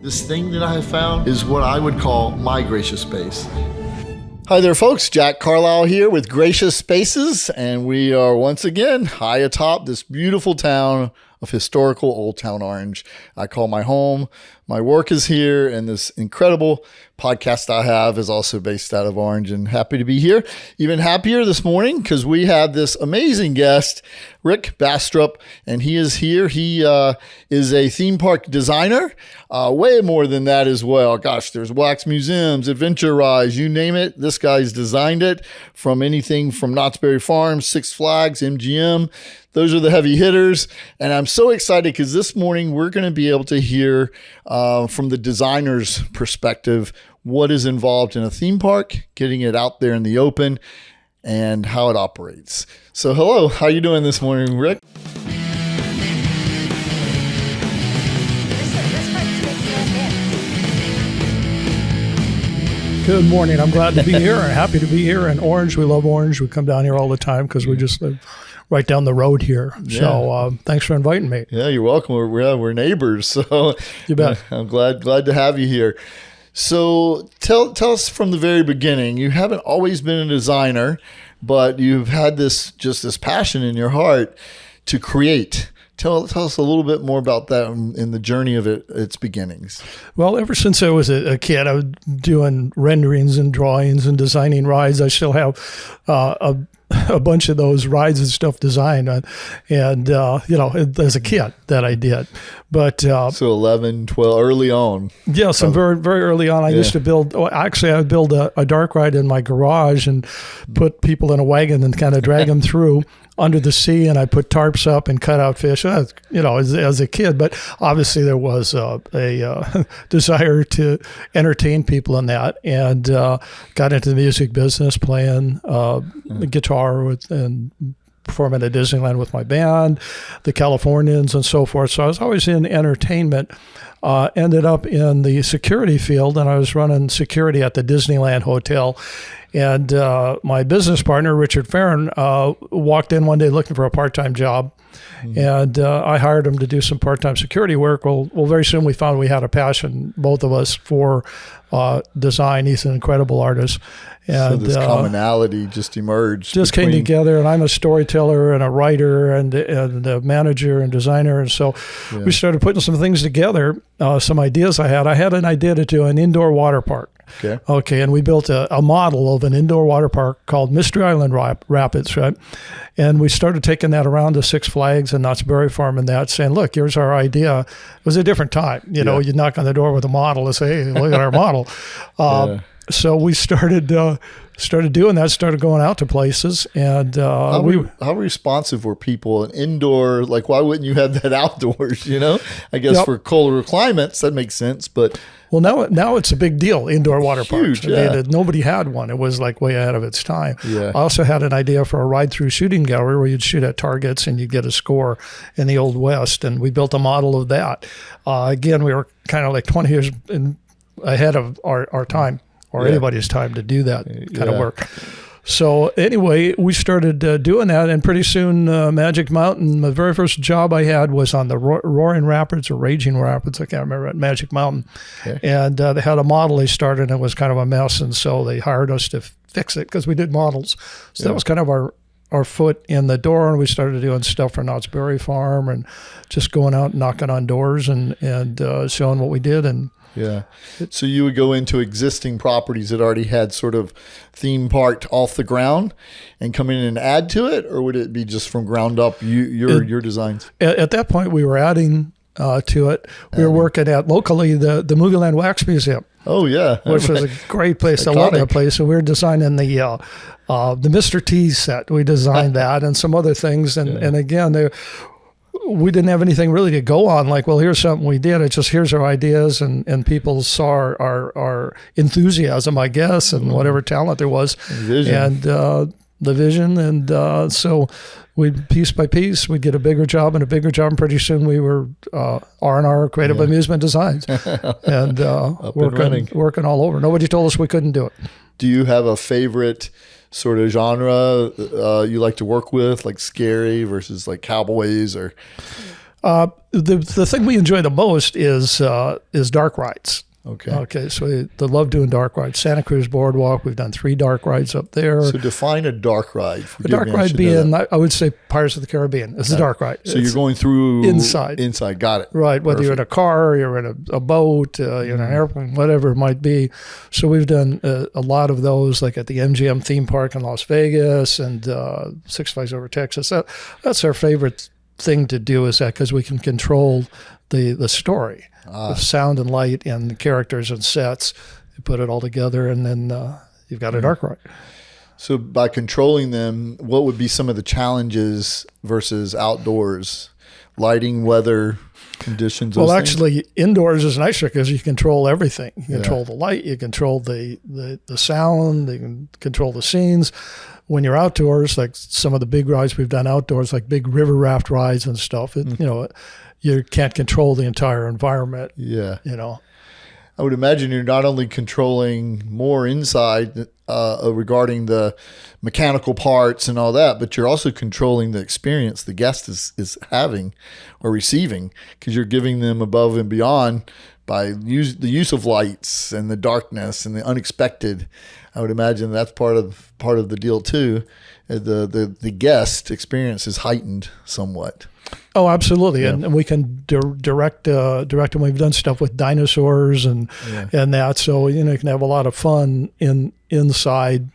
This thing that I have found is what I would call my gracious space. Hi there, folks. Jack Carlisle here with Gracious Spaces, and we are once again high atop this beautiful town of historical Old Town Orange. I call my home. My work is here, and this incredible podcast I have is also based out of Orange, and happy to be here. Even happier this morning because we have this amazing guest, Rick Bastrup, and he is here. He is a theme park designer, way more than that as well. Gosh, there's wax museums, adventure rides, you name it. This guy's designed it, from anything from Knott's Berry Farm, Six Flags, MGM. Those are the heavy hitters. And I'm so excited because this morning we're going to be able to hear from the designer's perspective what is involved in a theme park, getting it out there in the open, and how it operates. So hello, how you doing this morning, Rick? Good morning. I'm glad to be here. Happy to be here in Orange. We love Orange. We come down here all the time because we just live right down the road here. Yeah. So thanks for inviting me. Yeah, you're welcome. We're neighbors. So you bet. I'm glad to have you here. So tell us from the very beginning. You haven't always been a designer, but you've had this passion in your heart to create. Tell us a little bit more about that in the journey of its beginnings. Well, ever since I was a kid, I was doing renderings and drawings and designing rides. I still have a bunch of those rides and stuff designed, and as a kid that I did. But so 11, 12, early on. Yeah, so very, very early on, I used to build. Actually, I would build a dark ride in my garage and put people in a wagon and kind of drag them through under the sea, and I put tarps up and cut out fish, as a kid. But obviously there was a desire to entertain people in that, and got into the music business, playing guitar and performing at Disneyland with my band, the Californians and so forth. So I was always in entertainment. Ended up in the security field, and I was running security at the Disneyland Hotel. And my business partner, Richard Farron, walked in one day looking for a part-time job. Mm-hmm. And I hired him to do some part-time security work. Well, very soon we found we had a passion, both of us, for design. He's an incredible artist. And, so this commonality just emerged. Came together, and I'm a storyteller and a writer and a manager and designer. And so we started putting some things together, some ideas I had. I had an idea to do an indoor water park. Okay, and we built a model of an indoor water park called Mystery Island Rapids, right? And we started taking that around to Six Flags and Knott's Berry Farm and that, saying, look, here's our idea. It was a different time. You knock on the door with a model and say, hey, look at our model. So we started doing that, started going out to places. And how responsive were people in indoor? Like, why wouldn't you have that outdoors, I guess for colder climates, that makes sense, but... Well, now it's a big deal, indoor water parks. Yeah. Nobody had one. It was like way ahead of its time. Yeah. I also had an idea for a ride-through shooting gallery where you'd shoot at targets and you'd get a score in the Old West, and we built a model of that. Again, we were kind of like 20 years ahead of our time, or anybody's time, to do that kind of work. So anyway, we started doing that, and pretty soon Magic Mountain, the very first job I had was on the Roaring Rapids or Raging Rapids, I can't remember, at Magic Mountain. Okay. And they had a model they started, and it was kind of a mess, and so they hired us to fix it because we did models. So that was kind of our foot in the door, and we started doing stuff for Knott's Berry Farm and just going out and knocking on doors and showing what we did. And yeah. So you would go into existing properties that already had sort of theme parked off the ground and come in and add to it, or would it be just from ground up, your designs? At that point, we were adding to it. We were working at locally the Movieland Wax Museum. Oh yeah, which was a great place. I love that place. So we were designing the Mr. T set. We designed that and some other things, and again we didn't have anything really to go on. Like, well, here's something we did. It's just, here's our ideas, and people saw our enthusiasm, I guess, and whatever talent there was, and the vision. And so we, piece by piece, we'd get a bigger job, and pretty soon we were R&R, Creative Amusement Designs, and working all over. Nobody told us we couldn't do it. Do you have a favorite sort of genre you like to work with, like scary versus like cowboys? Or The thing we enjoy the most is dark rides. Okay. So we love doing dark rides. Santa Cruz Boardwalk, we've done 3 dark rides up there. So define a dark ride. A dark ride being, I would say, Pirates of the Caribbean. It's a dark ride. So you're going through inside. Inside, got it. Right, whether you're in a car, you're in a boat, you're in an airplane, whatever it might be. So we've done a lot of those, like at the MGM theme park in Las Vegas and Six Flags over Texas. That's our favorite thing to do, is that because we can control the story. The sound and light and the characters and sets. You put it all together, and then you've got a dark ride. So by controlling them, what would be some of the challenges versus outdoors? Lighting, weather, conditions? Well, actually, indoors is nicer because you control everything. You control the light, you control the sound, you can control the scenes. When you're outdoors, like some of the big rides we've done outdoors, like big river raft rides and stuff, you can't control the entire environment. Yeah. I would imagine you're not only controlling more inside regarding the mechanical parts and all that, but you're also controlling the experience the guest is having or receiving, because you're giving them above and beyond by the use of lights and the darkness and the unexpected. I would imagine that's part of the deal too. The guest experience is heightened somewhat. Oh, absolutely, and we can direct them. We've done stuff with dinosaurs and that, so you can have a lot of fun inside,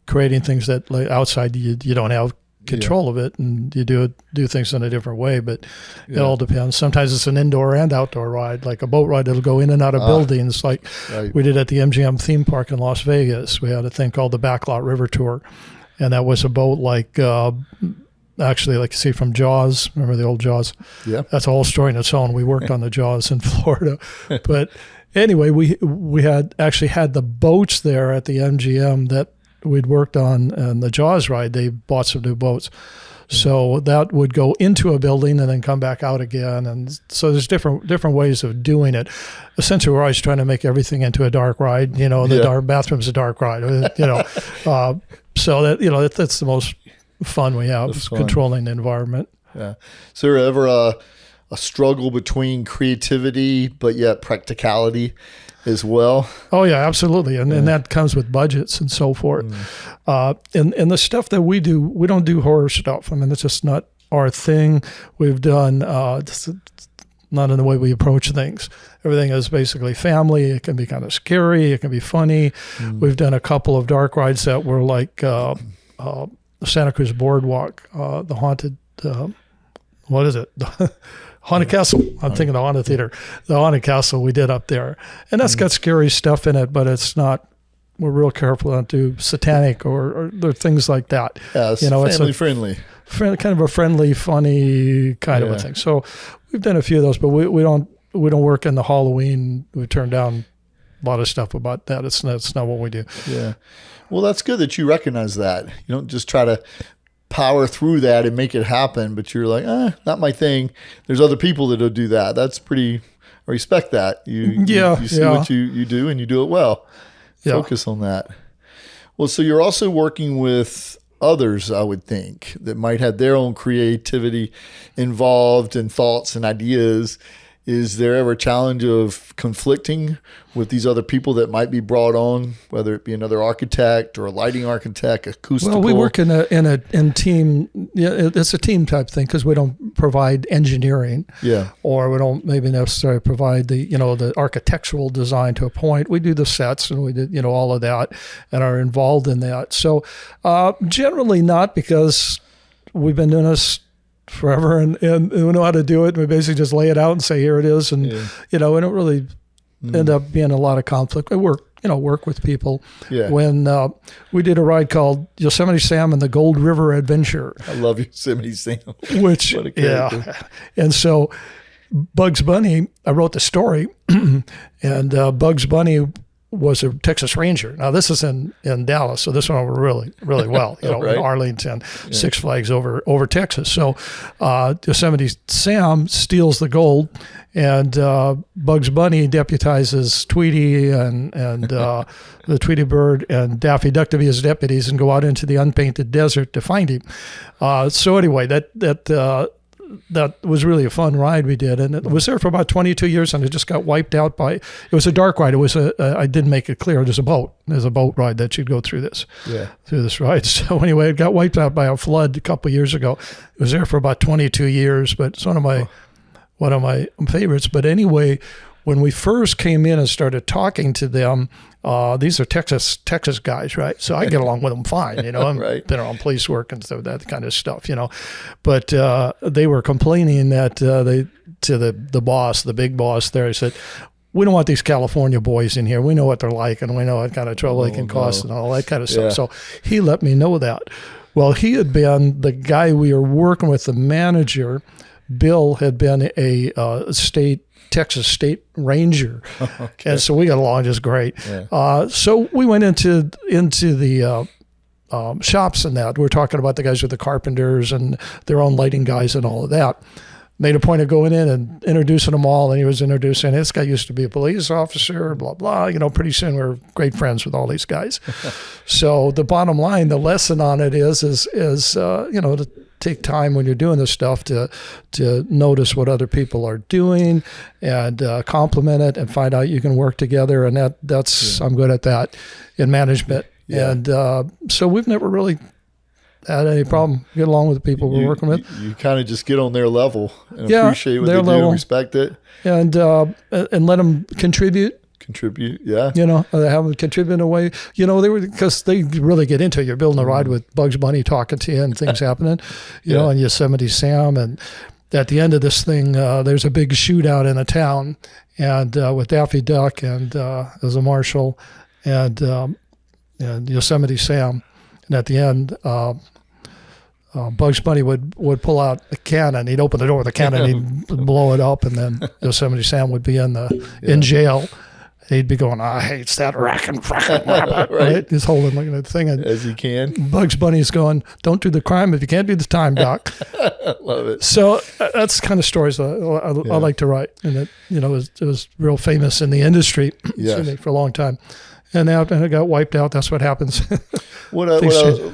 creating things that like outside you don't have control of it, and you do things in a different way. But it all depends. Sometimes it's an indoor and outdoor ride, like a boat ride that'll go in and out of buildings, like we did at the MGM theme park in Las Vegas. We had a thing called the Backlot River Tour, and that was a boat like. Actually, like you see from Jaws, remember the old Jaws? Yeah. That's a whole story in its own. We worked on the Jaws in Florida. But anyway, we had the boats there at the MGM that we'd worked on, and the Jaws ride, they bought some new boats. So that would go into a building and then come back out again. And so there's different ways of doing it. Essentially, we're always trying to make everything into a dark ride. The dark bathroom's a dark ride. So that that's the most fun we have, is controlling the environment. Yeah. Is there ever a struggle between creativity but yet practicality as well? Oh yeah, absolutely, and that comes with budgets and so forth. And the stuff that we do, we don't do horror stuff. I mean, it's just not our thing. We've done not in the way we approach things. Everything is basically family. It can be kind of scary. It can be funny. We've done a couple of dark rides that were like Santa Cruz Boardwalk, the haunted, what is it? Haunted Castle. I'm thinking the Haunted Theater. The Haunted Castle we did up there. And that's got scary stuff in it, but it's not, we're real careful not to do satanic or things like that. Yeah, it's family friendly. Kind of a friendly, funny kind of a thing. So we've done a few of those, but we don't work in the Halloween. We turn down a lot of stuff about that. It's not what we do. Yeah. Well, that's good that you recognize that. You don't just try to power through that and make it happen, but you're like, not my thing. There's other people that'll do that. That's pretty, I respect that. You see what you do, and you do it well. Yeah. Focus on that. Well, so you're also working with others, I would think, that might have their own creativity involved and thoughts and ideas. Is there ever a challenge of conflicting with these other people that might be brought on, whether it be another architect or a lighting architect, acoustical? Well, we work in team. Yeah, it's a team type thing, because we don't provide engineering. Yeah. Or we don't maybe necessarily provide the architectural design to a point. We do the sets, and we did all of that, and are involved in that. So generally not, because we've been doing this forever, and we know how to do it. We basically just lay it out and say, here it is. And, we don't really end up being a lot of conflict. We work with people. Yeah. When we did a ride called Yosemite Sam and the Gold River Adventure. I love Yosemite Sam. Which, what a character. And so Bugs Bunny, I wrote the story, and Bugs Bunny was a Texas Ranger. Now this is in Dallas, so this went over really, really well. Right. In Arlington, Six Flags over Texas. So Yosemite Sam steals the gold, and Bugs Bunny deputizes Tweety and the Tweety Bird and Daffy Duck to be his deputies and go out into the unpainted desert to find him. So anyway, that that was really a fun ride we did, and it was there for about 22 years, and it just got wiped out by. It was a dark ride. It was I didn't make it clear. There's a boat. There's a boat ride that you'd go through this. Yeah. Through this ride. So anyway, it got wiped out by a flood a couple of years ago. It was there for about 22 years, but it's one of my favorites. But anyway, when we first came in and started talking to them, these are Texas guys, right? So I get along with them fine, I've Right. been around police work and so that kind of stuff, But they were complaining that to the boss, the big boss there, he said, we don't want these California boys in here. We know what they're like, and we know what kind of trouble they can cause and all that kind of stuff. Yeah. So he let me know that. Well, he had been the guy we were working with, the manager. Bill had been a Texas State Ranger, Okay. and so we got along just great. Yeah. So we went into the shops and that. We're talking about the guys with the carpenters and their own lighting guys and all of that. Made a point of going in and introducing them all, and he was introducing, this guy used to be a police officer, blah, blah. Pretty soon we're great friends with all these guys. So the bottom line, the lesson on it is to take time when you're doing this stuff to notice what other people are doing and compliment it and find out you can work together. And that's I'm good at that in management. Yeah. And so we've never really had any problem getting along with the people we're working with. You kind of just get on their level and appreciate what they do and respect it. And let them contribute. Yeah. Have them contribute in a way. Because they really get into it. You're building a ride with Bugs Bunny talking to you and things happening, and Yosemite Sam. And at the end of this thing, there's a big shootout in a town, and with Daffy Duck and as a marshal, and Yosemite Sam. And at the end, Bugs Bunny would pull out a cannon. He'd open the door with a cannon. He'd blow it up, and then Yosemite Sam would be in jail. He'd be going, I hate that rackin' right? He's holding looking at the thing. As he can. Bugs Bunny's going, don't do the crime if you can't do the time, Doc. Love it. So that's the kind of stories I like to write. And it was real famous in the industry for a long time. And now it got wiped out. That's what happens. What I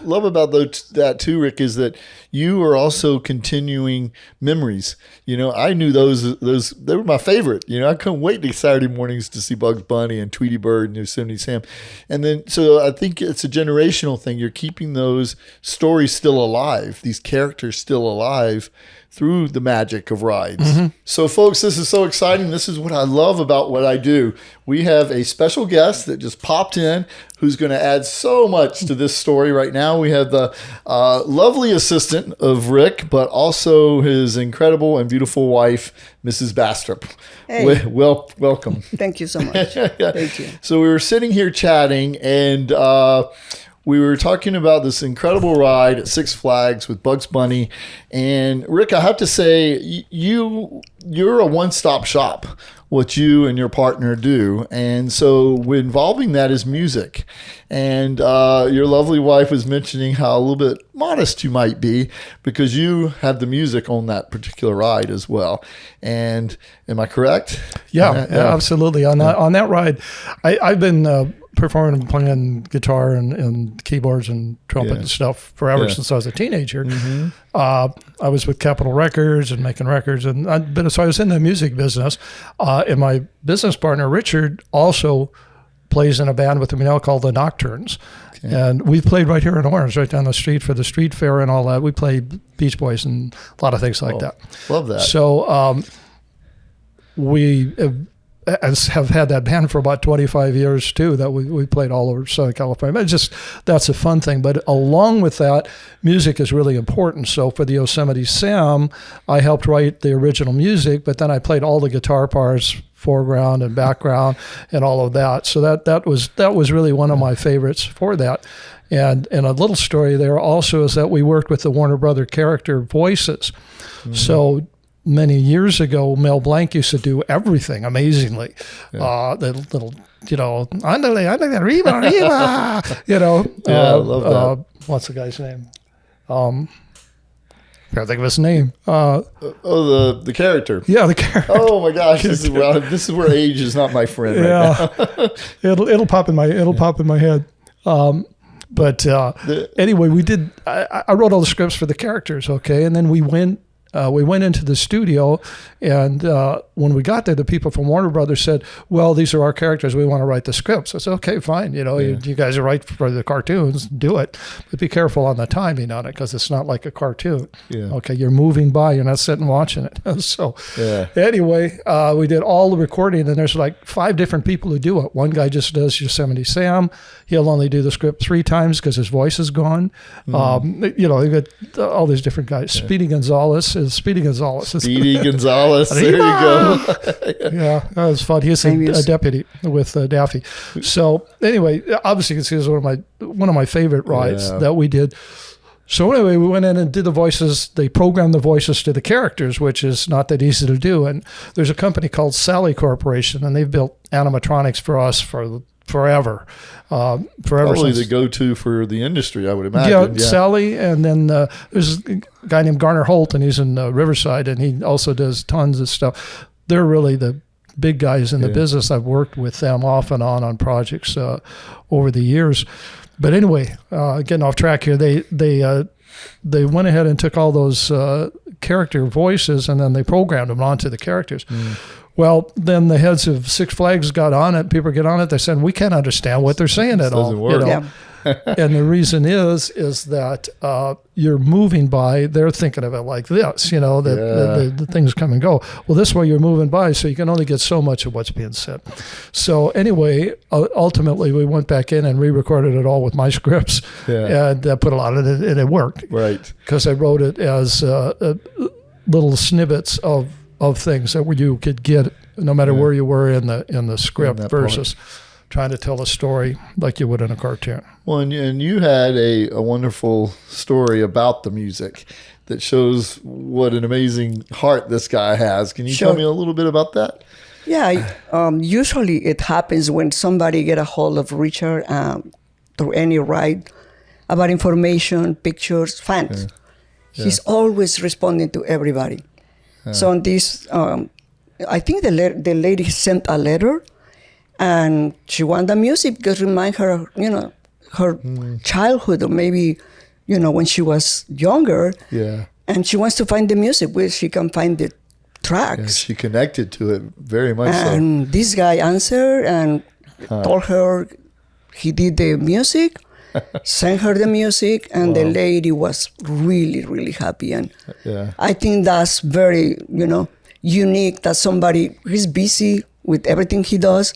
love about that too, Rick, is that you are also continuing memories. I knew those they were my favorite. I couldn't wait to Saturday mornings to see Bugs Bunny and Tweety Bird and Yosemite Sam. And then, so I think it's a generational thing. You're keeping those stories still alive, these characters still alive through the magic of rides. Mm-hmm. So folks, this is so exciting. This is what I love about what I do. We have a special guest that just popped in who's going to add so much to this story right now. We have the lovely assistant of Rick, but also his incredible and beautiful wife, Mrs. Bastrup. Hey. Welcome. Thank you so much. Thank you. So we were sitting here chatting, and we were talking about this incredible ride at Six Flags with Bugs Bunny. And Rick, I have to say, you're a one-stop shop, what you and your partner do. And so involving that is music. And your lovely wife was mentioning how a little bit modest you might be because you have the music on that particular ride as well. And am I correct? Yeah, absolutely. On that ride, I've been performing and playing guitar and keyboards and trumpet and stuff forever since I was a teenager. Mm-hmm. I was with Capitol Records and making records, so I was in the music business. And my business partner Richard also plays in a band with me now called the Nocturnes. Okay. And we've played right here in Orange, right down the street for the street fair and all that. We play Beach Boys and a lot of things like that. Love that. So we have had that band for about 25 years too, that we played all over Southern California. That's a fun thing. But along with that, music is really important. So for the Yosemite Sam, I helped write the original music, but then I played all the guitar parts, foreground and background and all of that. So that was really one of my favorites for that. And a little story there also is that we worked with the Warner Brother character voices. Mm-hmm. So many years ago, Mel Blanc used to do everything amazingly. Yeah. The little, andale, arriba, I love that. What's the guy's name? I can't think of his name. The character. Yeah, the character. Oh my gosh, this is where age is not my friend right now. it'll pop in my head. But anyway, we did. I wrote all the scripts for the characters, okay, and then we went we went into the studio, and when we got there, the people from Warner Brothers said, well, these are our characters. We want to write the scripts. I said, okay, fine. You guys are right for the cartoons. Do it. But be careful on the timing on it because it's not like a cartoon. Yeah. Okay, you're moving by. You're not sitting watching it. So anyway, we did all the recording, and there's like 5 different people who do it. One guy just does Yosemite Sam. He'll only do the script 3 times because his voice is gone. You got all these different guys. Speedy Gonzalez. Speedy Gonzalez. There you go. Yeah, that was fun. He's a deputy with Daffy. So anyway, obviously you can see this is one of my favorite rides that we did. So anyway, we went in and did the voices. They programmed the voices to the characters, which is not that easy to do. And there's a company called Sally Corporation, and they've built animatronics for us for forever. Probably the go-to for the industry, I would imagine. Yeah, Sally, and then there's a guy named Garner Holt, and he's in Riverside, and he also does tons of stuff. They're really the big guys in the business. I've worked with them off and on projects over the years. But anyway, getting off track here, they went ahead and took all those character voices, and then they programmed them onto the characters. Well, then the heads of Six Flags got on it. People get on it. They said, we can't understand what they're saying at all. Work. And the reason is that you're moving by. They're thinking of it like this, the things come and go. Well, this way you're moving by, so you can only get so much of what's being said. So anyway, ultimately we went back in and re-recorded it all with my scripts and put a lot of it, and it worked. Right. Because I wrote it as little snippets of things that you could get no matter where you were in the script versus trying to tell a story like you would in a cartoon. Well, and you had a wonderful story about the music that shows what an amazing heart this guy has. Can you tell me a little bit about that? Yeah, usually it happens when somebody get a hold of Richard through any ride about information, pictures, fans. He's always responding to everybody. So on this, I think the lady sent a letter, and she wanted the music because remind her of, her childhood, or maybe, when she was younger. Yeah. And she wants to find the music where she can find the tracks. Yeah, she connected to it very much. And this guy answered and told her he did the music, sent her the music, and the lady was really, really happy. And I think that's very, unique that somebody who's busy with everything he does,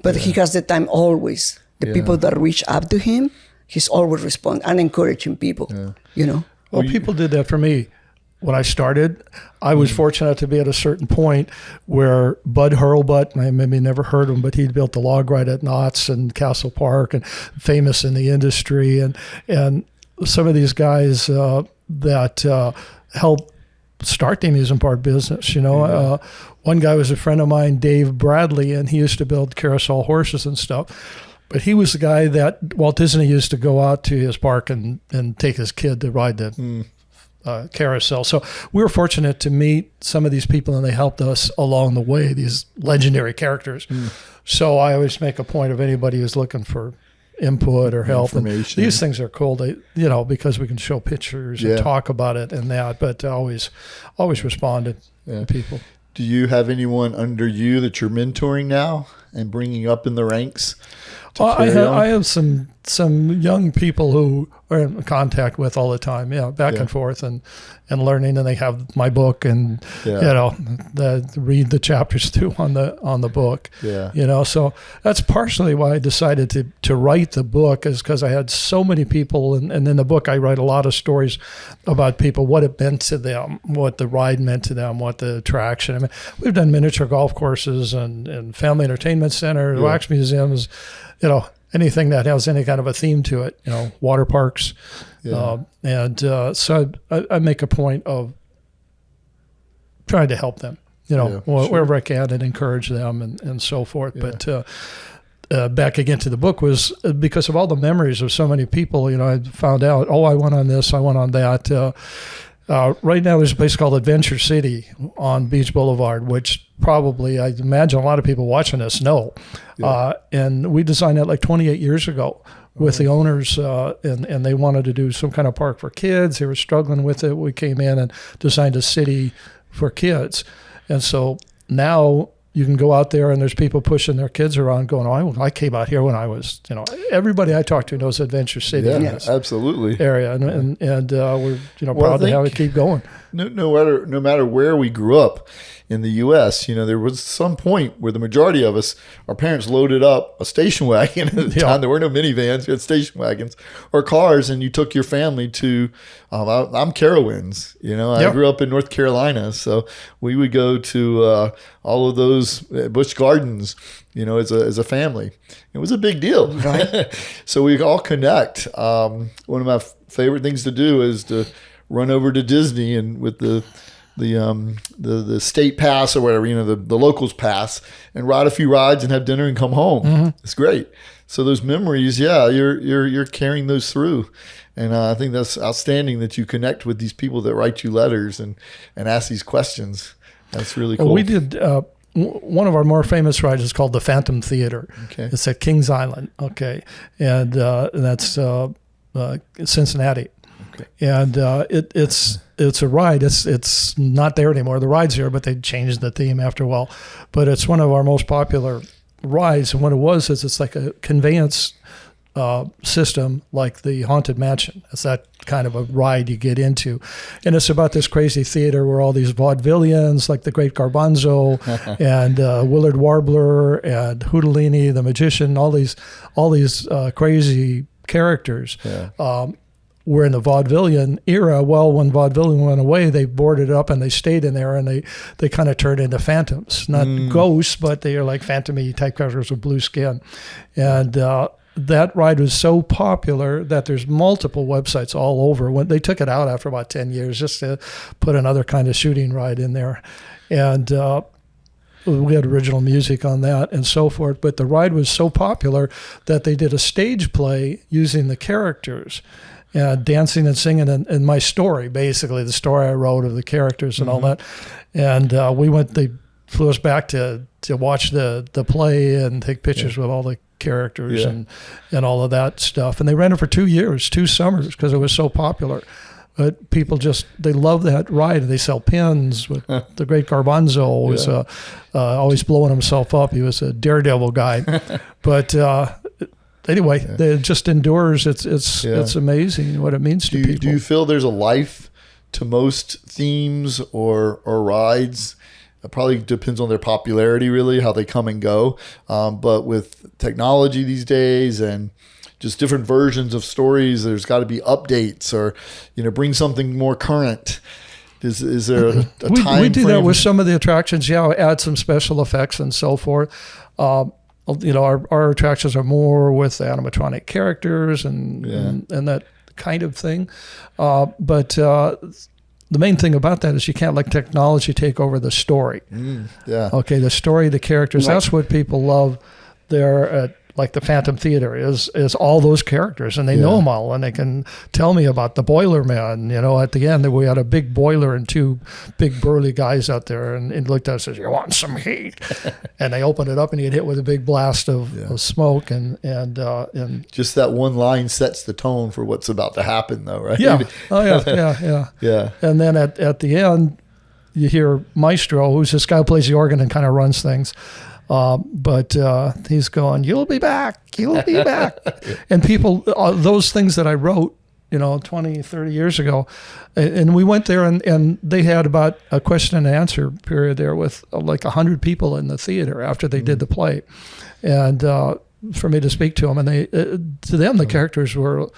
but he has the time always. The people that reach out to him, he's always responding and encouraging people, Well, people did that for me. When I started, I was fortunate to be at a certain point where Bud Hurlbut, I maybe never heard of him, but he'd built the log ride at Knott's and Castle Park and famous in the industry. And some of these guys that helped start the amusement park business, one guy was a friend of mine, Dave Bradley, and he used to build carousel horses and stuff. But he was the guy that Walt Disney used to go out to his park and take his kid to ride the carousel. So we were fortunate to meet some of these people, and they helped us along the way, these legendary characters. So I always make a point of anybody who's looking for input or help. And these things are cool, because we can show pictures and talk about it and that, but always responded to people. Do you have anyone under you that you're mentoring now and bringing up in the ranks? I have some young people who are in contact with all the time, back and forth and learning, and they have my book and read the chapters too on the book. So that's partially why I decided to write the book, is because I had so many people, and in the book I write a lot of stories about people, what it meant to them, what the ride meant to them, what the attraction. I mean, we've done miniature golf courses and family entertainment centers, wax museums, anything that has any kind of a theme to it, water parks. So I make a point of trying to help them, wherever I can, and encourage them and so forth. But back again to the book was because of all the memories of so many people, I found out, I went on this, I went on that. Right now there's a place called Adventure City on Beach Boulevard, which probably, I imagine a lot of people watching this know. And we designed that like 28 years ago with the owners, and they wanted to do some kind of park for kids. They were struggling with it. We came in and designed a city for kids. And so now you can go out there and there's people pushing their kids around going, oh, I came out here when I was, everybody I talk to knows Adventure City. Yeah, in this absolutely. area. And we're, proud to have it keep going. No matter where we grew up in the U.S., there was some point where the majority of us, our parents loaded up a station wagon at the time. There were no minivans, you had station wagons or cars, and you took your family to, I'm Carowinds, I grew up in North Carolina, so we would go to all of those Busch Gardens, as a family. It was a big deal. Right. So we all connect. One of my favorite things to do is to run over to Disney and with the state pass or whatever, the locals pass, and ride a few rides and have dinner and come home. Mm-hmm. It's great. So those memories, you're carrying those through. And I think that's outstanding that you connect with these people that write you letters and ask these questions. That's really cool. Well, we did one of our more famous rides is called the Phantom Theater. Okay. It's at Kings Island. Okay. And that's Cincinnati. Okay. And it's a ride. It's not there anymore. The ride's here, but they changed the theme after a while. But it's one of our most popular rides. And what it was is it's like a conveyance system, like the Haunted Mansion. It's that kind of a ride you get into. And it's about this crazy theater where all these vaudevillians, like the Great Garbanzo and Willard Warbler and Houdini, the magician, all these crazy characters. Yeah. We're in the vaudevillian era. Well, when vaudevillian went away, they boarded up and they stayed in there, and they kind of turned into phantoms, not ghosts, but they are like phantom-y type characters with blue skin. And that ride was so popular that there's multiple websites all over. When they took it out after about 10 years just to put another kind of shooting ride in there. And we had original music on that and so forth. But the ride was so popular that they did a stage play using the characters. Dancing and singing and my story, basically the story I wrote of the characters and all that. And they flew us back to watch the play and take pictures with all the characters and all of that stuff. And they ran it for 2 years, 2 summers, because it was so popular. But people they love that ride. They sell pins with the Great Garbanzo was always blowing himself up. He was a daredevil guy. But anyway, it just endures. It's amazing what it means to people. Do you feel there's a life to most themes or rides? It probably depends on their popularity, really, how they come and go. But with technology these days and just different versions of stories, there's got to be updates or bring something more current. Is there a time we do frame? That with some of the attractions. Add some special effects and so forth. Our attractions are more with animatronic characters and that kind of thing. But the main thing about that is you can't let technology take over the story. Okay, the story, the characters, that's what people love there at like the Phantom Theater is all those characters, and they know them all, and they can tell me about the Boiler Man. At the end, we had a big boiler and 2 big burly guys out there, and he looked at us and says, "You want some heat?" And they opened it up, and he get hit with a big blast of smoke, and just that one line sets the tone for what's about to happen, though, right? Yeah. Oh yeah. And then at the end, you hear Maestro, who's this guy who plays the organ and kind of runs things. But he's going, "You'll be back. You'll be back." And people, those things that I wrote, 20, 30 years ago, and we went there and they had about a question and answer period there with like 100 people in the theater after they did the play. And for me to speak to them, and to them, the characters were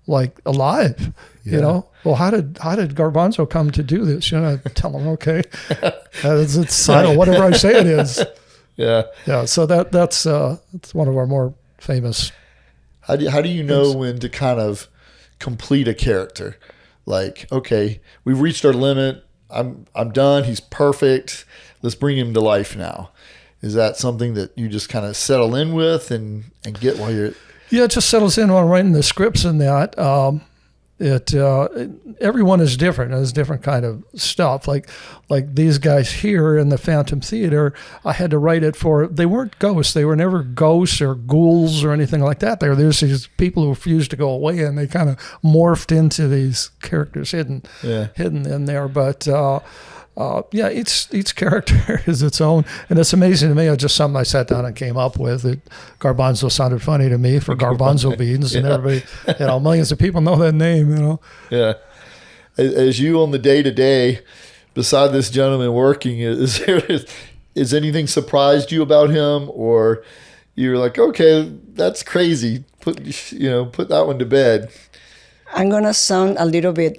like alive, Well, how did Garbanzo come to do this? I tell them, okay, it's I don't know, whatever I say it is. Yeah. So that's one of our more famous. How do you know when to kind of complete a character? Like, okay, we've reached our limit. I'm done. He's perfect. Let's bring him to life now. Is that something that you just kind of settle in with and get while you're? Yeah, it just settles in while writing the scripts and that. everyone is different. It's different kind of stuff. Like these guys here in the Phantom Theater, I had to write it for. They weren't ghosts. They were never ghosts or ghouls or anything like that. There's these people who refused to go away, and they kind of morphed into these characters hidden in there. But each character is its own, and it's amazing to me. It's just something I sat down and came up with. Garbanzo sounded funny to me for garbanzo beans, and everybody, millions of people know that name. Yeah. As you on the day-to-day, beside this gentleman working, is anything surprised you about him, or you're like, okay, that's crazy. Put that one to bed. I'm gonna sound a little bit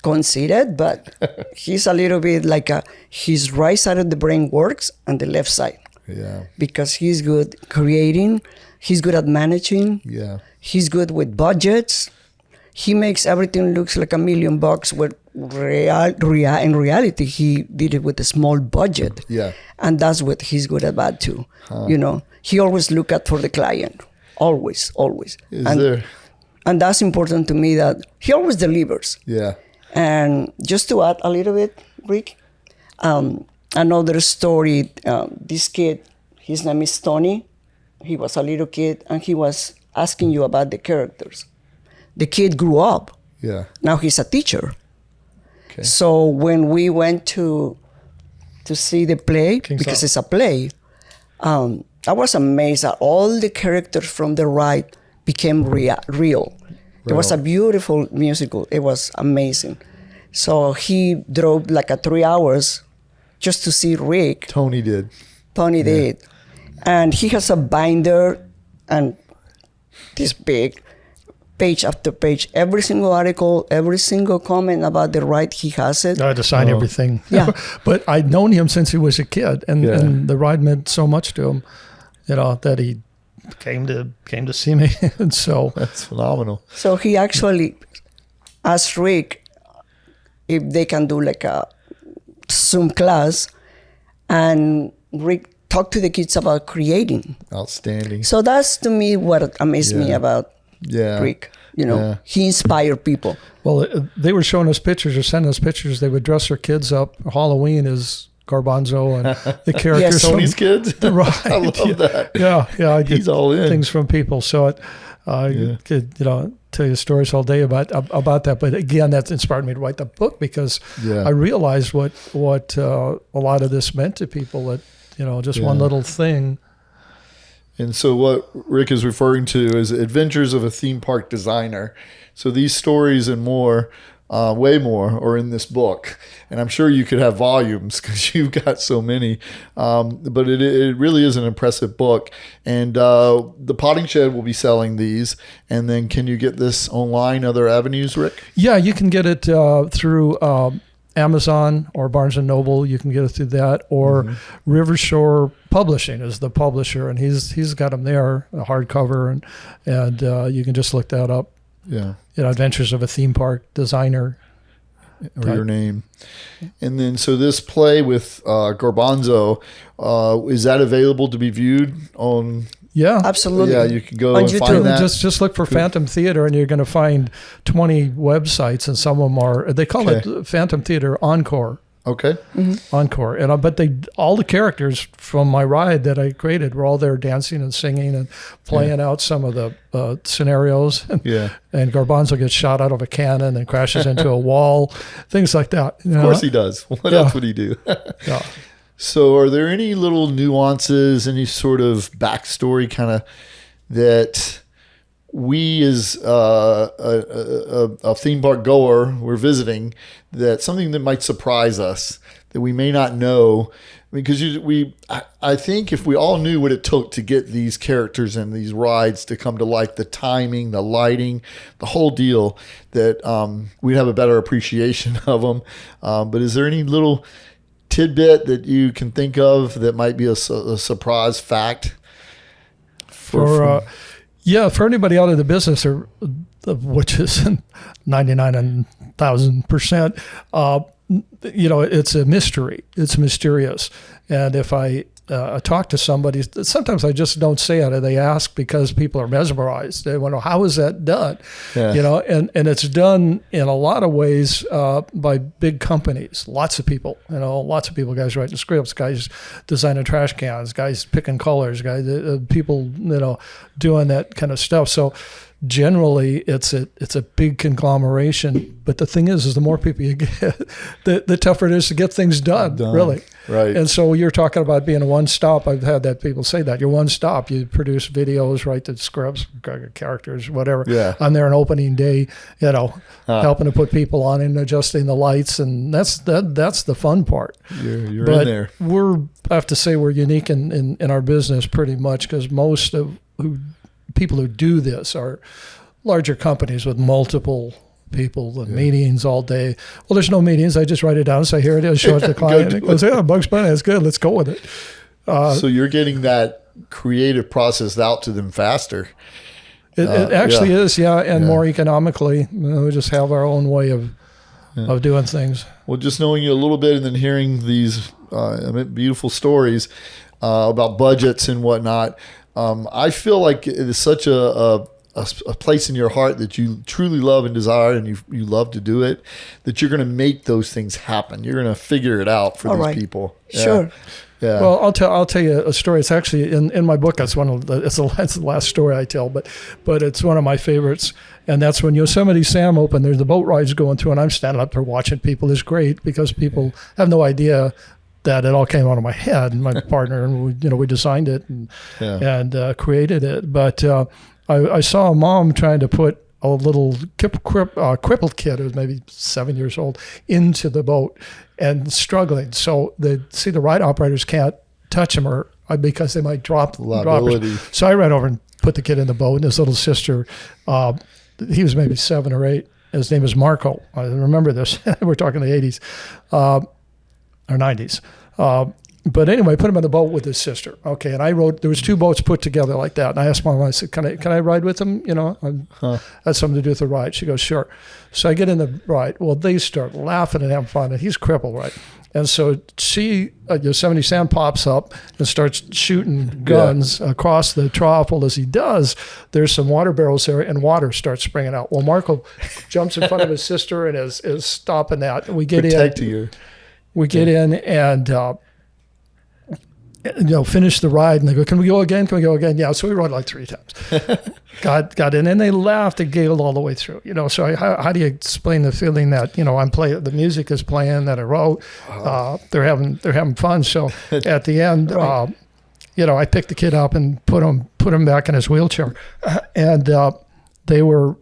conceited, but he's a little bit like his right side of the brain works and the left side. Yeah. Because he's good creating, he's good at managing. Yeah. He's good with budgets. He makes everything looks like $1 million, where in reality he did it with a small budget. Yeah. And that's what he's good at too. He always look out for the client. Always. And that's important to me, that he always delivers. Yeah. And just to add a little bit, Rick, another story, this kid, his name is Tony. He was a little kid, and he was asking you about the characters. The kid grew up. Yeah. Now he's a teacher. Okay. So when we went to see the play, because it's a play, I was amazed that all the characters from the ride became real. It was a beautiful musical. It was amazing. So he drove like 3 hours just to see Rick. Tony did. And he has a binder and this big page after page. Every single article, every single comment about the ride, he has it. I had to sign everything. Yeah. But I'd known him since he was a kid, and the ride meant so much to him, that he came to see me. And so that's phenomenal. So he actually asked Rick if they can do like a Zoom class, and Rick talked to the kids about creating. Outstanding. So that's to me what amazed me about Rick. He inspired people. Well, they were showing us pictures or sending us pictures. They would dress their kids up. Halloween is Garbanzo and the characters. Tony's kids. Right. I love that. Yeah. I get He's all in. things from people. So I could tell you stories all day about that. But again, that inspired me to write the book, because I realized what a lot of this meant to people. That just one little thing. And so what Rick is referring to is Adventures of a Theme Park Designer. So these stories and more, way more, are in this book. And I'm sure you could have volumes because you've got so many. But it really is an impressive book. And the Potting Shed will be selling these. And then can you get this online, other avenues, Rick? Yeah, you can get it through Amazon or Barnes & Noble. You can get it through that, or Rivershore Publishing is the publisher, and he's got them there, a hardcover, and you can just look that up. Yeah. Adventures of a Theme Park Designer. Or your name. And then, so this play with Garbanzo, is that available to be viewed on? Yeah, absolutely. Yeah, you can go on and YouTube. find that. Just look for Phantom Theater, and you're going to find 20 websites, and some of them are, they call it Phantom Theater Encore. Okay. Mm-hmm. Encore. And but all the characters from my ride that I created were all there dancing and singing and playing out some of the scenarios. And Garbanzo gets shot out of a cannon and crashes into a wall, things like that. Of course he does. What else would he do? So are there any little nuances, any sort of backstory kind of that we as a theme park goer, we're visiting, that something that might surprise us that we may not know? Because I think if we all knew what it took to get these characters and these rides to come to life, the timing, the lighting, the whole deal, that we'd have a better appreciation of them. But is there any little tidbit that you can think of that might be a surprise fact? For anybody out of the business, which is 99,000%, it's a mystery. It's mysterious. And if I talk to somebody, sometimes I just don't say it. They ask because people are mesmerized. They wonder, how is that done? Yeah. You know, and it's done in a lot of ways by big companies. Lots of people, guys writing scripts, guys designing trash cans, guys picking colors, guys, people, doing that kind of stuff. So generally it's a big conglomeration, but the thing is the more people you get, the tougher it is to get things done. Really. Right. And so you're talking about being a one-stop. I've had that people say that. You're one-stop. You produce videos, write the scripts, characters, whatever. Yeah. I'm there on opening day, helping to put people on and adjusting the lights, and that's the fun part. You're but in there. I have to say we're unique in our business pretty much, because most of people who do this are larger companies with multiple people and meetings all day. Well, there's no meetings. I just write it down, say, here it is, show it to the client. It goes, yeah, Bugs Bunny, that's good. Let's go with it. So you're getting that creative process out to them faster. It actually is, and more economically. We just have our own way of doing things. Well, just knowing you a little bit and then hearing these beautiful stories about budgets and whatnot, I feel like it is such a place in your heart that you truly love and desire, and you love to do it, that you're going to make those things happen. You're going to figure it out for these people. Sure. Yeah. Well, I'll tell you a story. It's actually in my book. That's it's the last story I tell, but it's one of my favorites. And that's when Yosemite Sam opened. There's the boat rides going through, and I'm standing up there watching people. It's great because people have no idea that it all came out of my head and my partner, and we designed it and created it. But I saw a mom trying to put a little crippled kid, who was maybe 7 years old, into the boat and struggling. So the ride operators can't touch him because they might drop her. So I ran over and put the kid in the boat, and his little sister, he was maybe 7 or 8. His name is Marco. I remember this. We're talking the 80s. Or 90s. But anyway, I put him in the boat with his sister. Okay, and there was 2 boats put together like that. And I asked my mom, I said, can I ride with him? That's something to do with the ride. She goes, sure. So I get in the ride. Well, they start laughing and having fun, and he's crippled, right? And so Yosemite Sam pops up and starts shooting guns across the trough. Well, as he does, there's some water barrels there, and water starts springing out. Well, Marco jumps in front of his sister and is stopping that. We get Protecting you. We get in and finish the ride, and they go, "Can we go again? Can we go again?" Yeah, so we rode like 3 times. got in, and they laughed and giggled all the way through. So how do you explain the feeling that the music is playing that I wrote? They're having fun. So at the end, I picked the kid up and put him back in his wheelchair, and they were.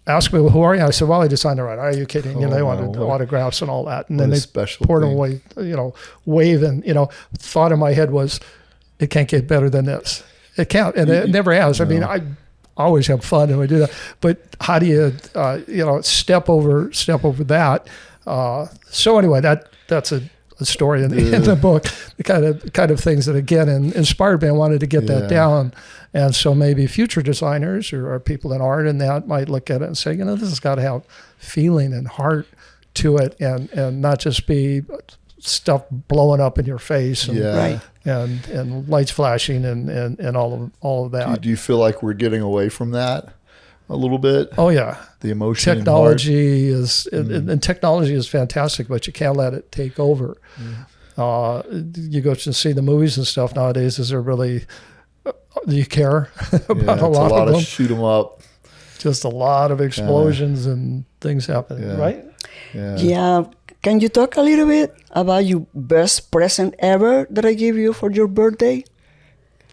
Asked me, well, who are you? I said, well, I designed the ride. Are you kidding? They wanted autographs and all that. And then they poured them away, waving. Thought in my head was, it can't get better than this. It can't. And it never has. I mean, I always have fun and we do that. But how do you, step over that? So anyway, that's a story in the book, the kind of things that, again, inspired me. I wanted to get that down. And so maybe future designers or people in art and that might look at it and say, this has got to have feeling and heart to it, and not just be stuff blowing up in your face and lights flashing and all of that. Do you feel like we're getting away from that a little bit? Oh yeah, the emotion. Technology and technology is fantastic, but you can't let it take over. You go to see the movies and stuff nowadays. Is there really? Do you care about a lot of them? Shoot 'em up. Just a lot of explosions and things happening, right? Yeah. Can you talk a little bit about your best present ever that I gave you for your birthday?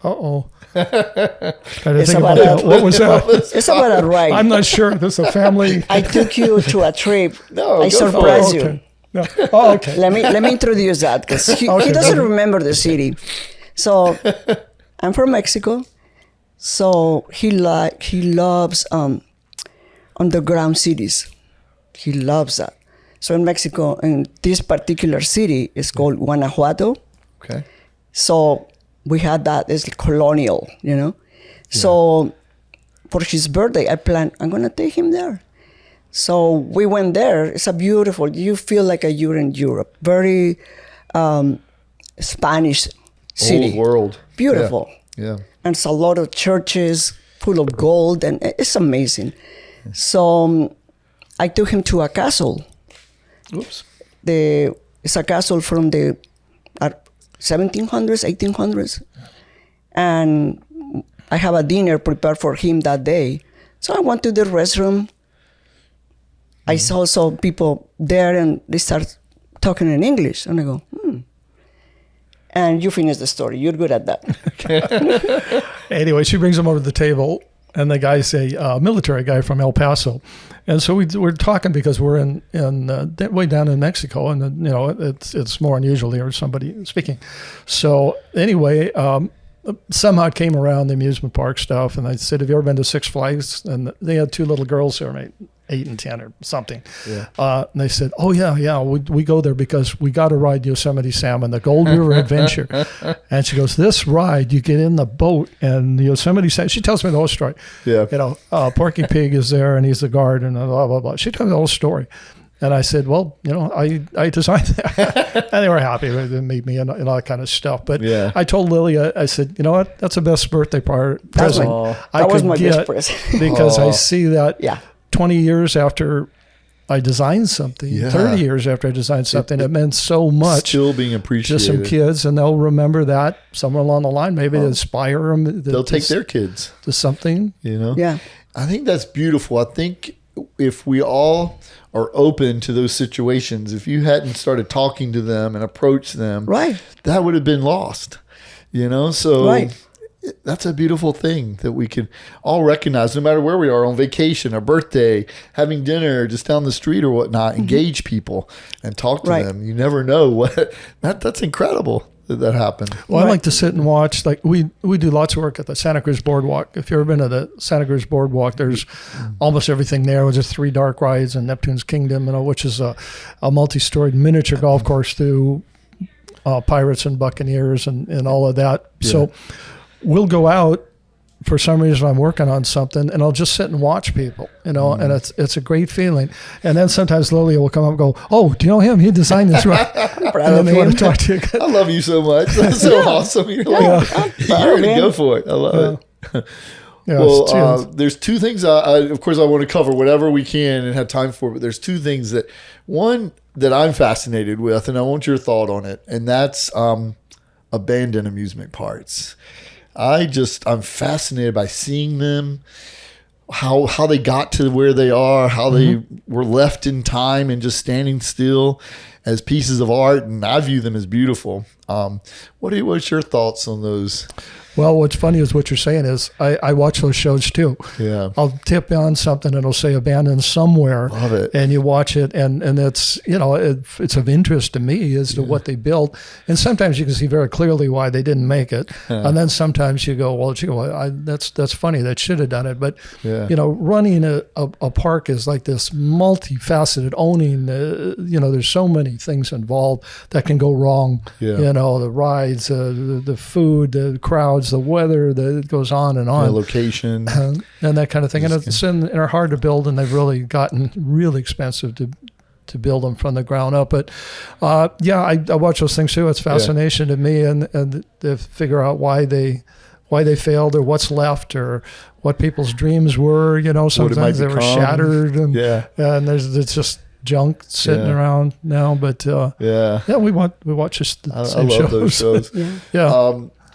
Uh-oh. What was that? It's about a ride. I'm not sure. This is a family. I took you to a trip. I surprised you. Okay. No. Oh, okay. Let me introduce that, because he doesn't remember the city. So I'm from Mexico. So he loves underground cities. He loves that. So in Mexico, in this particular city, is called Guanajuato. Okay. So we had that. It's colonial, So for his birthday, I planned, I'm going to take him there. So we went there. It's you feel like you're in Europe. Very Spanish city. Old world. Beautiful. Yeah. And it's a lot of churches full of gold, and it's amazing. So I took him to a castle. Oops. It's a castle from the 1700s, 1800s. And I have a dinner prepared for him that day. So I went to the restroom. I saw some people there, and they start talking in English. And I go, And you finish the story. You're good at that. Anyway, she brings him over to the table, and the guy's a military guy from El Paso. And so we're talking because we're in way down in Mexico, and it's more unusual to hear somebody speaking. So anyway, somehow it came around the amusement park stuff, and I said, "Have you ever been to Six Flags?" And they had two little girls there, mate, 8 and 10 or something. Yeah. And they said, "Oh yeah, we go there because we got to ride Yosemite Sam and the Gold River Adventure." And she goes, "This ride, you get in the boat and Yosemite Sam." She tells me the whole story. Yeah. Porky Pig is there and he's the guard and blah blah blah. She tells me the whole story. And I said, "Well, I designed that." And they were happy. They made me and all that kind of stuff. But I told Lily, I said, "You know what? That's the best birthday present I could get best present. Because I see that 20 years after I designed something, 30 years after I designed something, it meant so much. Still being appreciated. To some kids, and they'll remember that somewhere along the line. Maybe to inspire them. They'll take their kids to something. Yeah. I think that's beautiful. I think if we all are open to those situations, if you hadn't started talking to them and approached them, that would have been lost. So that's a beautiful thing that we could all recognize, no matter where we are, on vacation, our birthday, having dinner, just down the street or whatnot, engage people and talk to them. You never know what that's incredible that happened. Well, I like to sit and watch. Like we do lots of work at the Santa Cruz Boardwalk. If you've ever been to the Santa Cruz Boardwalk, there's almost everything there. There's 3 dark rides and Neptune's Kingdom, which is a multi-storied miniature golf course through Pirates and Buccaneers and all of that. Yeah. So we'll go out. For some reason, I'm working on something, and I'll just sit and watch people, and it's a great feeling. And then sometimes Lily will come up and go, "Oh, do you know him? He designed this right." And then they want to talk to you. I love you so much. That's so awesome. You're you're going to go for it. I love it. Well, there's 2 things. Of course, I want to cover whatever we can and have time for. But there's 2 things one that I'm fascinated with, and I want your thought on it, and that's abandoned amusement parks. I'm fascinated by seeing them, how they got to where they are, how they were left in time and just standing still as pieces of art, and I view them as beautiful. What's your thoughts on those? Well, what's funny is what you're saying is I watch those shows too. Yeah. I'll tip on something and it'll say abandoned somewhere. Love it. And you watch it and it's, it's of interest to me as to what they built. And sometimes you can see very clearly why they didn't make it. And then sometimes you go, that's funny. That should have done it. But, running a park is like this multifaceted owning, there's so many things involved that can go wrong. Yeah. The rides, the food, the crowds, the weather, it goes on and on. The location. And that kind of thing. And they're hard to build, and they've really gotten really expensive to build them from the ground up. But I watch those things too. It's fascination to me, and to figure out why they failed or what's left or what people's dreams were. Sometimes they were shattered, and it's just junk sitting around now. But we watch just the same shows. I love those shows.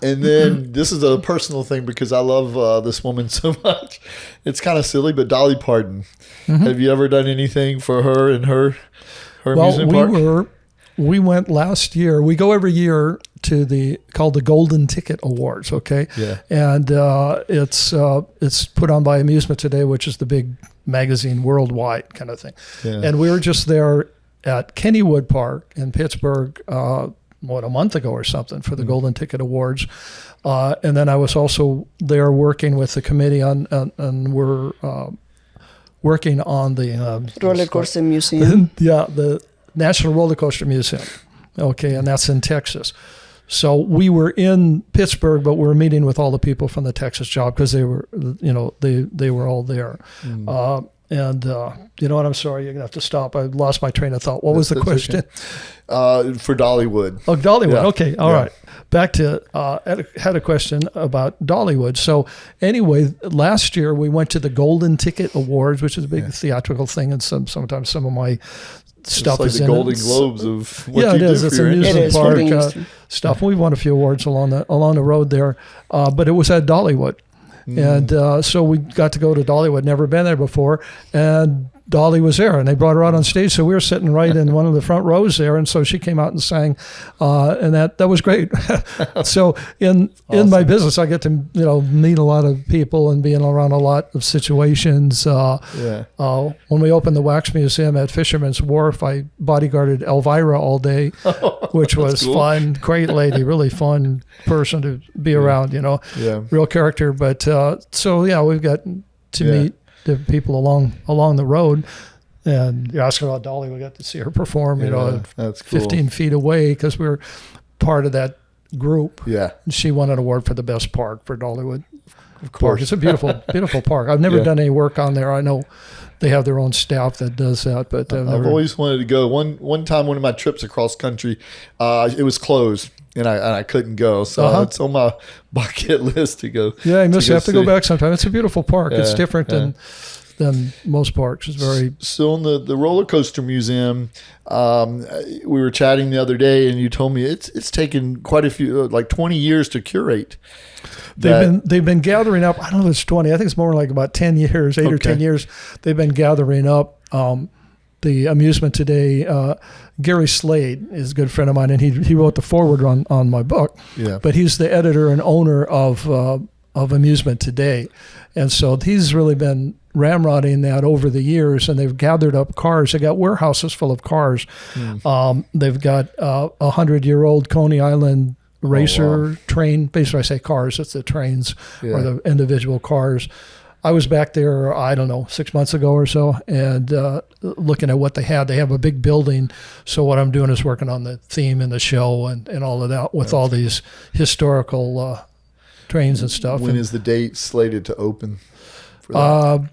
And then this is a personal thing because I love this woman so much. It's kind of silly, but Dolly Parton. Have you ever done anything for her and her amusement park? We went last year. We go every year to called the Golden Ticket Awards. Okay. Yeah. And it's put on by Amusement Today, which is the big magazine worldwide kind of thing. Yeah. And we were just there at Kennywood Park in Pittsburgh. A month ago or something for the Golden Ticket Awards. And then I was also there working with the committee and we're working on the Roller Coaster Museum. The National Roller Coaster Museum. Okay, and that's in Texas. So we were in Pittsburgh, but we were meeting with all the people from the Texas job because they were, they were all there. And you know what? I'm sorry. You're going to have to stop. I lost my train of thought. What was the question? For Dollywood. Oh, Dollywood. Yeah. Okay. All right. Back to, had a question about Dollywood. So anyway, last year we went to the Golden Ticket Awards, which is a big theatrical thing. And sometimes some of my stuff it's like is the in Golden it. Globes of what Yeah, you it do is. for It's your an industry. amusement for the park industry. stuff. We've won a few awards along the road there, but it was at Dollywood. And so we got to go to Dollywood, never been there before. And Dolly was there, and they brought her out on stage. So we were sitting right in one of the front rows there. And so she came out and sang, and that was great. So in my business, I get to meet a lot of people and being around a lot of situations. When we opened the Wax Museum at Fisherman's Wharf, I bodyguarded Elvira all day, which was cool. fun. Great lady, really fun person to be around. Real character. But we've got to meet the people along the road. And you're asking about Dolly, we got to see her perform, that's cool. 15 feet away because we were part of that group. Yeah. And she won an award for the best park for Dollywood. Of course. It's a beautiful, beautiful park. I've never done any work on there. I know they have their own staff that does that, but I've always wanted to go. One time, one of my trips across country, it was closed. And I couldn't go, so it's on my bucket list to go. Yeah, you have to go see. back sometime. It's a beautiful park. It's Yeah, different than most parks. It's very. So in the roller coaster museum, we were chatting the other day, and you told me it's taken quite a few, like 20 years to curate. They've been gathering up. I don't know if it's 20. I think it's more like about 10 years, 8 or 10 years. They've been gathering up. The amusement today. Gary Slade is a good friend of mine, and he wrote the foreword on my book. Yeah. But he's the editor and owner of Amusement Today, and so he's really been ramrodding that over the years. And they've gathered up cars. They got warehouses full of cars. They've got a 100-year-old Coney Island racer train. Basically, I say cars. It's the trains or the individual cars. I was back there, I don't know, 6 months ago or so, and looking at what they had. They have a big building, so what I'm doing is working on the theme and the show and all of that with all these historical trains and stuff. When is the date slated to open for that?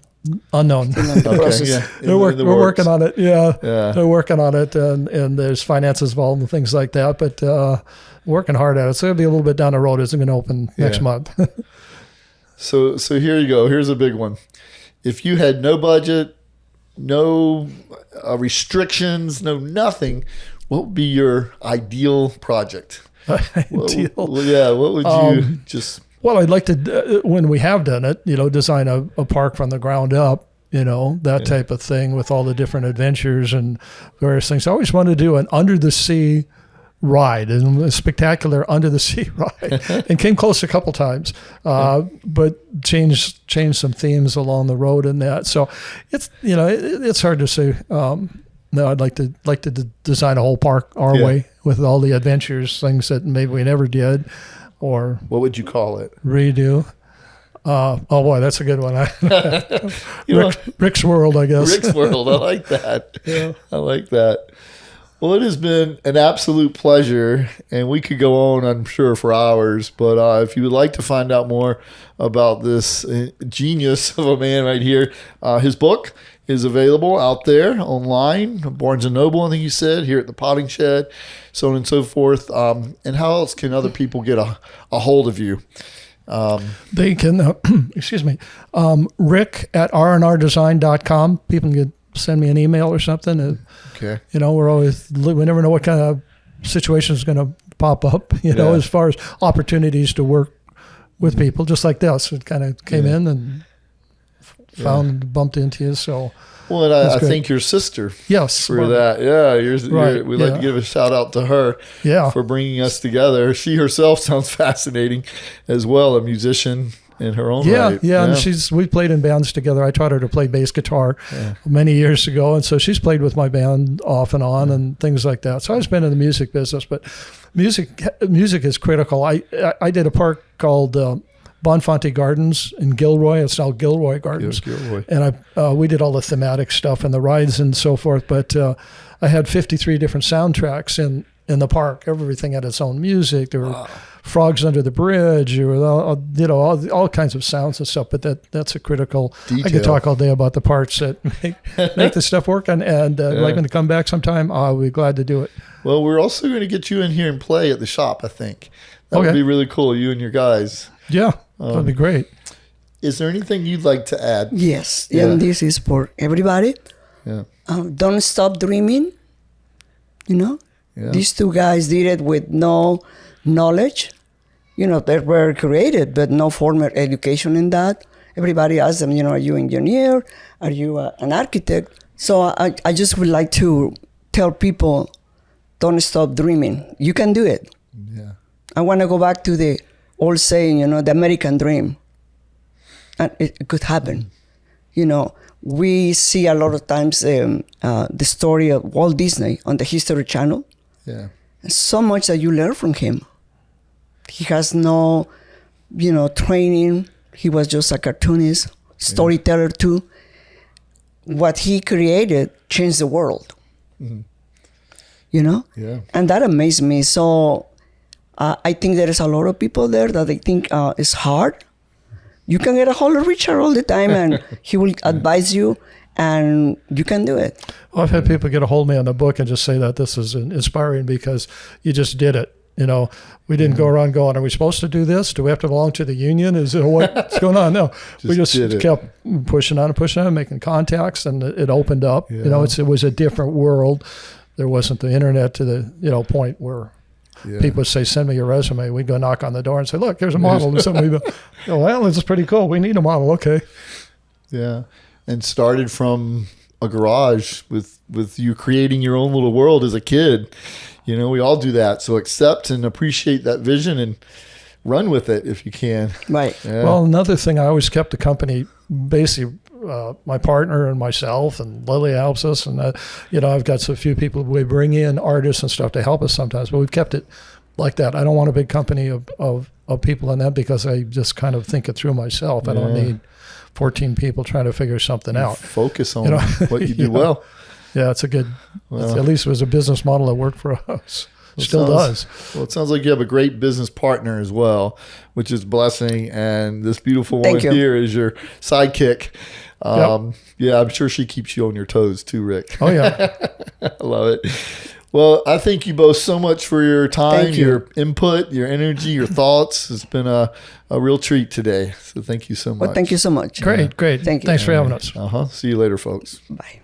Unknown. We're working on it. Yeah, they're working on it, and there's finances involved and things like that, but working hard at it. So it'll be a little bit down the road. It's going to open next month. So here you go. Here's a big one. If you had no budget, no restrictions, no nothing, what would be your ideal project? Ideal. What would you just... Well, I'd like to, when we have done it, design a park from the ground up, that type of thing with all the different adventures and various things. I always wanted to do an under-the-sea ride, and a spectacular under the sea ride, and came close a couple times, but changed some themes along the road and that. So it's it's hard to say. No, I'd like to design a whole park our way with all the adventures, things that maybe we never did, or what would you call it? Redo. Oh boy, that's a good one. Rick's World, I guess. Rick's World. I like that. I like that. Well, it has been an absolute pleasure, and we could go on, I'm sure, for hours. But if you would like to find out more about this genius of a man right here, his book is available out there online, Barnes & Noble, I think you said, here at the Potting Shed, so on and so forth. And how else can other people get a hold of you? They can, Rick at rnrdesign.com. People can send me an email or something. Okay. We never know what kind of situation is going to pop up, as far as opportunities to work with people just like this. It kind of came in and bumped into you. So, well, and I thank your sister for that. Yeah, we'd like to give a shout out to her for bringing us together. She herself sounds fascinating as well, a musician in her own right. And we played in bands together. I taught her to play bass guitar many years ago, and so she's played with my band off and on and things like that. So I've been in the music business, but music is critical. I did a park called Bonfonte Gardens in Gilroy. It's now Gilroy Gardens. Gilroy. And we did all the thematic stuff and the rides and so forth, but I had 53 different soundtracks in the park. Everything had its own music. There were frogs under the bridge. There were all kinds of sounds and stuff. But that's a critical. Detail. I could talk all day about the parts that make the stuff work. And like when to come back sometime, I'll be glad to do it. Well, we're also going to get you in here and play at the shop, I think. That would be really cool, you and your guys. Yeah, that'd be great. Is there anything you'd like to add? Yes, and this is for everybody. Yeah. Don't stop dreaming. These two guys did it with no knowledge. They were created, but no formal education in that. Everybody asked them, are you an engineer? Are you an architect? So I just would like to tell people, don't stop dreaming. You can do it. Yeah. I want to go back to the old saying, the American dream. And it could happen. We see a lot of times the story of Walt Disney on the History Channel. Yeah. So much that you learn from him. He has no, training. He was just a cartoonist, storyteller too. What he created changed the world. Mm-hmm. Yeah. And that amazed me. So I think there is a lot of people there that they think it's hard. You can get a hold of Richard all the time, and he will advise you, and you can do it. Well, I've had people get a hold of me on the book and just say that this is inspiring because you just did it. We didn't go around going, are we supposed to do this? Do we have to belong to the union? Is it what's going on? No, we just kept pushing on, making contacts, and it opened up. Yeah. It was a different world. There wasn't the internet to the point where people would say, send me your resume. We'd go knock on the door and say, look, here's a model. And somebody would go, well, this is pretty cool. We need a model. Okay. Yeah. And started from a garage with you creating your own little world as a kid. We all do that. So accept and appreciate that vision and run with it if you can. Right. Yeah. Well, another thing, I always kept the company basically my partner and myself, and Lily helps us. And, I've got a few people, we bring in artists and stuff to help us sometimes, but we've kept it like that. I don't want a big company of people in that because I just kind of think it through myself. I don't need 14 people trying to figure something out. Focus on what you do well. Yeah, it's a good, at least it was a business model that worked for us. Still does. Well, it sounds like you have a great business partner as well, which is a blessing. And this beautiful woman here is your sidekick. Yeah, I'm sure she keeps you on your toes too, Rick. Oh, yeah. I love it. Well, I thank you both so much for your time, your input, your energy, your thoughts. It's been a real treat today. So thank you so much. Well, thank you so much. Great. Thank you. Thanks for having us. See you later, folks. Bye.